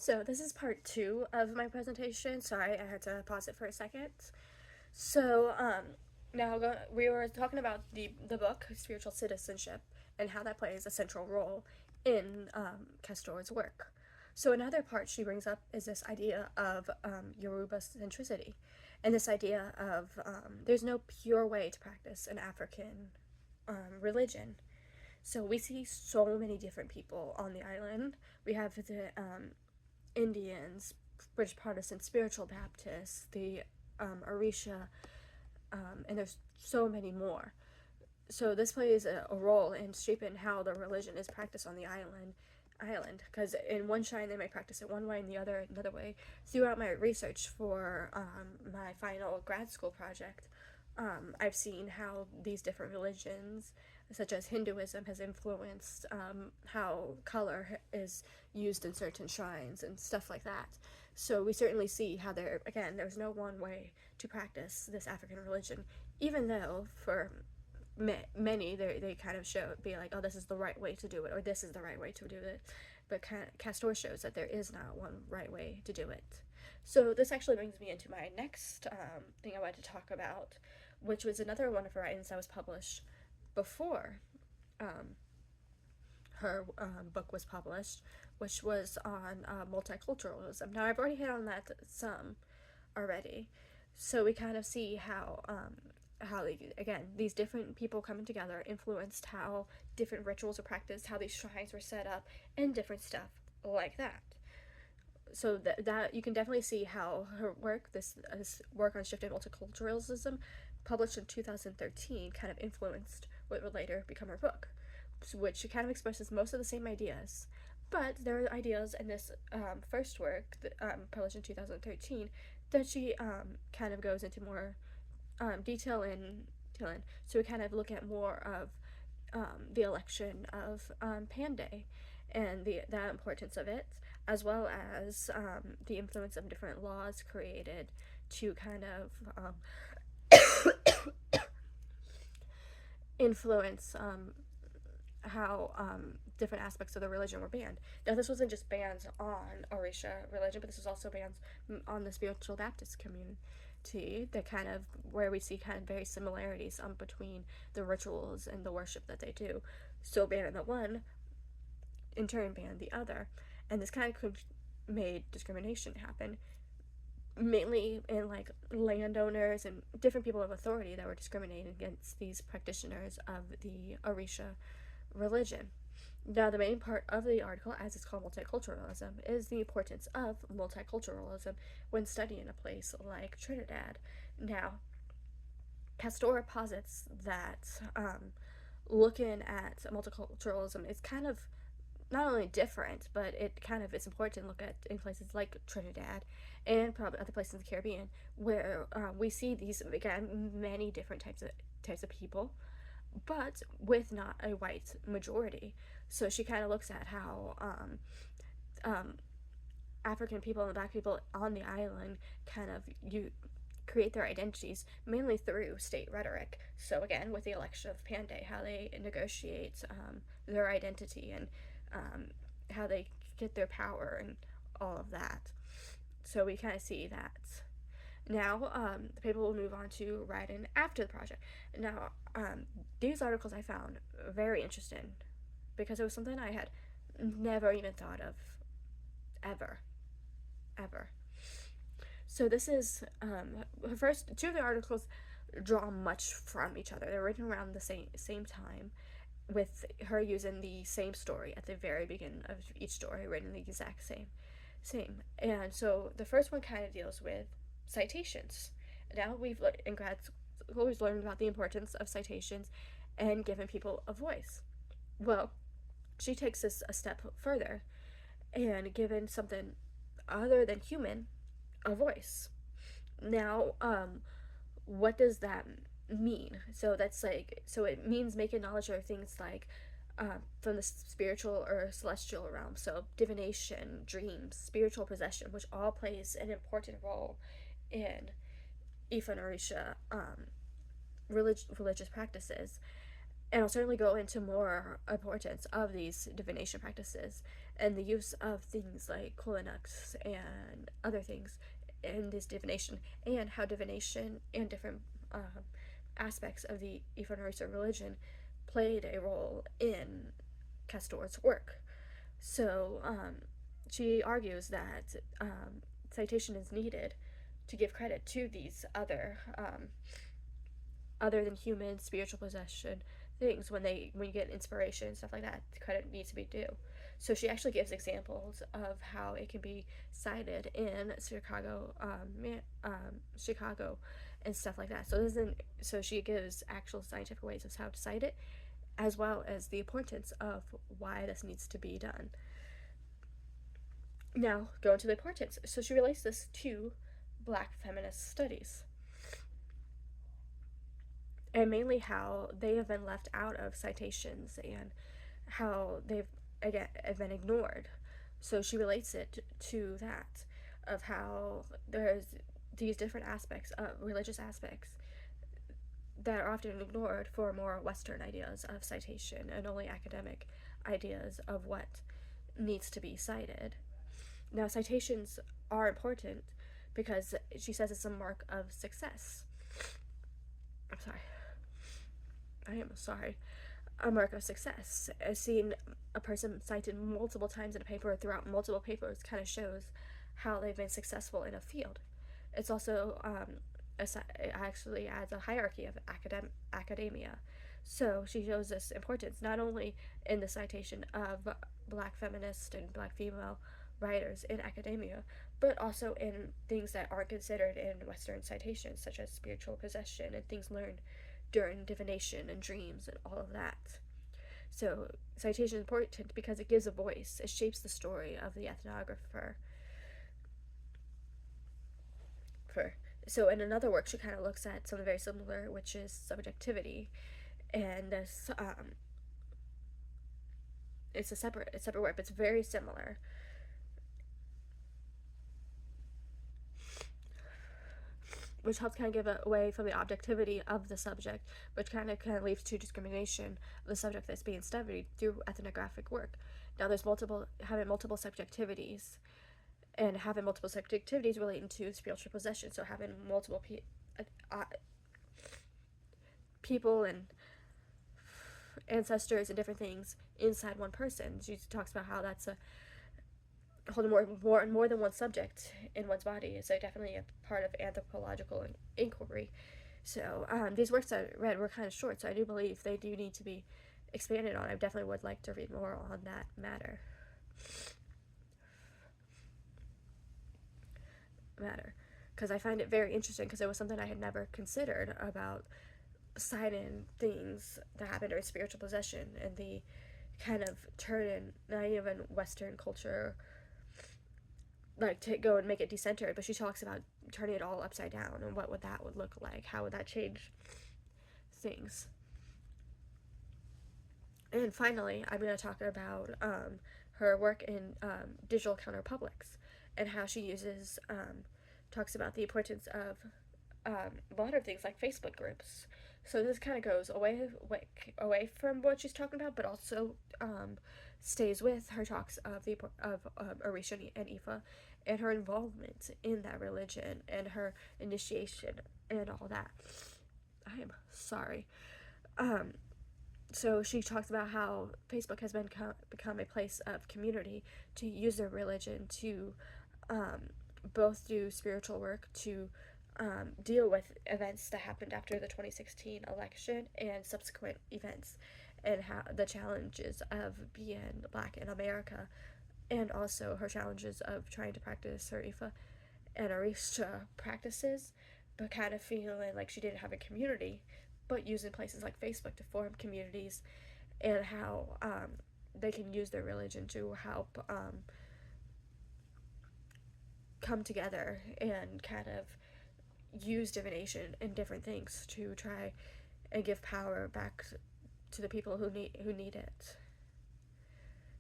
So this is part two of my presentation. Sorry, I had to pause it for a second. So we were talking about the book Spiritual Citizenship and how that plays a central role in Castor's work. So another part she brings up is this idea of Yoruba centricity, and this idea of there's no pure way to practice an African religion. So we see so many different people on the island. We have the Indians, British Protestant, spiritual Baptists, the Orisha, and there's so many more. So this plays a role in shaping how the religion is practiced on the island, because in one shrine they may practice it one way and the other another way. Throughout my research for my final grad school project, I've seen how these different religions, such as Hinduism, has influenced how color is used in certain shrines and stuff like that. So we certainly see how there's no one way to practice this African religion, even though for many they kind of be like, oh, this is the right way to do it, or this is the right way to do it. But Castor shows that there is not one right way to do it. So this actually brings me into my next thing I wanted to talk about, which was another one of her writings that was published before um, her book was published, which was on multiculturalism. Now, I've already hit on that some already, so we kind of see how again these different people coming together influenced how different rituals were practiced, how these shrines were set up, and different stuff like that. So that you can definitely see how her work, this work on shifting multiculturalism, published in 2013, kind of influenced what would later become her book, which kind of expresses most of the same ideas. But there are ideas in this first work, published in 2013, that she kind of goes into more detail in. So we kind of look at more of the election of Panday and the importance of it, as well as the influence of different laws created to kind of influence how different aspects of the religion were banned. Now, this wasn't just bans on Orisha religion, but this was also bans on the spiritual Baptist community, that kind of where we see kind of very similarities between the rituals and the worship that they do. So banning the one, in turn banned the other, and this kind of made discrimination happen, mainly in like landowners and different people of authority that were discriminating against these practitioners of the Orisha religion. Now, the main part of the article, as it's called multiculturalism, is the importance of multiculturalism when studying a place like Trinidad. Now, Castor posits that looking at multiculturalism is kind of not only different, but it kind of is important to look at in places like Trinidad and probably other places in the Caribbean, where we see these, again, many different types of people, but with not a white majority. So she kind of looks at how African people and Black people on the island kind of create their identities mainly through state rhetoric. So again, with the election of Panday, how they negotiate their identity and how they get their power and all of that. So we kind of see that. Now, the paper will move on to writing after the project. Now, these articles I found very interesting because it was something I had never even thought of, ever, ever. So this is her first two of the articles draw much from each other. They're written around the same time, with her using the same story at the very beginning of each story, written the exact same. And so the first one kind of deals with citations. Now we've in grad school always learned about the importance of citations and giving people a voice. Well, she takes this a step further and giving something other than human a voice. Now, what does that mean? So it means making knowledge of things like from the spiritual or celestial realm. So divination, dreams, spiritual possession, which all plays an important role in Ifa and Orisha religious practices. And I'll certainly go into more importance of these divination practices and the use of things like Kolinux and other things in this divination, and how divination and different aspects of the Ifa religion played a role in Castor's work. So she argues that citation is needed to give credit to these other than human spiritual possession things. When you get inspiration, stuff like that, credit needs to be due. So she actually gives examples of how it can be cited in Chicago and stuff like that. So she gives actual scientific ways of how to cite it, as well as the importance of why this needs to be done. Now, go into the importance. So she relates this to Black feminist studies, and mainly how they have been left out of citations and how they've again have been ignored. So she relates it to that, of how there's these different aspects of religious aspects that are often ignored for more Western ideas of citation and only academic ideas of what needs to be cited. Now, citations are important because she says it's a mark of success. A mark of success. I've seen a person cited multiple times in a paper throughout multiple papers kind of shows how they've been successful in a field. It's also it actually adds a hierarchy of academia. So she shows this importance not only in the citation of Black feminist and Black female writers in academia, but also in things that aren't considered in Western citations, such as spiritual possession and things learned during divination and dreams and all of that. So citation is important because it gives a voice. It shapes the story of the ethnographer. So in another work, she kind of looks at something very similar, which is subjectivity, and this it's a separate work, but it's very similar. Which helps kind of give away from the objectivity of the subject, which kind of leads to discrimination of the subject that's being studied through ethnographic work. Now, there's having multiple subjectivities, and having multiple subjectivities relating to spiritual possession. So having multiple people and ancestors and different things inside one person. She talks about how that's holding more than one subject in one's body is definitely a part of anthropological inquiry. So these works I read were kind of short, so I do believe they do need to be expanded on. I definitely would like to read more on that matter. Because I find it very interesting, because it was something I had never considered about citing things that happened during spiritual possession and the kind of turn in not even Western culture, like to go and make it decentered, but she talks about turning it all upside down and what that would look like. How would that change things? And finally, I'm going to talk about her work in digital counterpublics and how she talks about the importance of a lot of things like Facebook groups. So this kind of goes away from what she's talking about, but also stays with her talks of Orisha and Ifa and her involvement in that religion and her initiation and all that. I am sorry. So she talks about how Facebook has become a place of community to use their religion to both do spiritual work, to deal with events that happened after the 2016 election and subsequent events, and how the challenges of being Black in America, and also her challenges of trying to practice her Ifa and Orisha practices, but kind of feeling like she didn't have a community, but using places like Facebook to form communities, and how they can use their religion to help come together and kind of use divination and different things to try and give power back to the people who need it.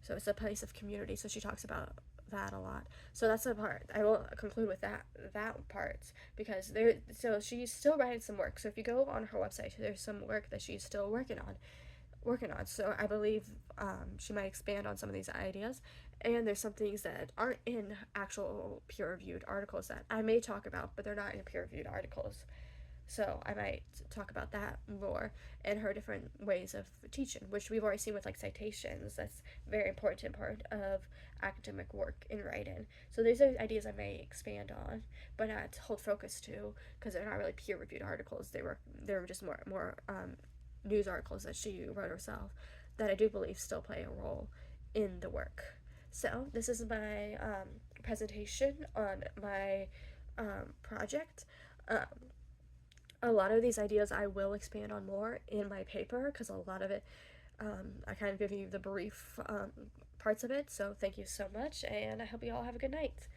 So it's a place of community. So she talks about that a lot. So that's the part. I will conclude with that part, because so she's still writing some work. So if you go on her website, there's some work that she's still working on, working on. So I believe she might expand on some of these ideas. And there's some things that aren't in actual peer-reviewed articles that I may talk about, but they're not in peer-reviewed articles. So I might talk about that more and her different ways of teaching, which we've already seen with like citations. That's a very important part of academic work in writing. So these are ideas I may expand on, but not hold focus to because they're not really peer-reviewed articles. They were just more news articles that she wrote herself that I do believe still play a role in the work. So this is my presentation on my project. Um, a lot of these ideas I will expand on more in my paper because a lot of it I kind of give you the brief parts of it. So thank you so much, and I hope you all have a good night.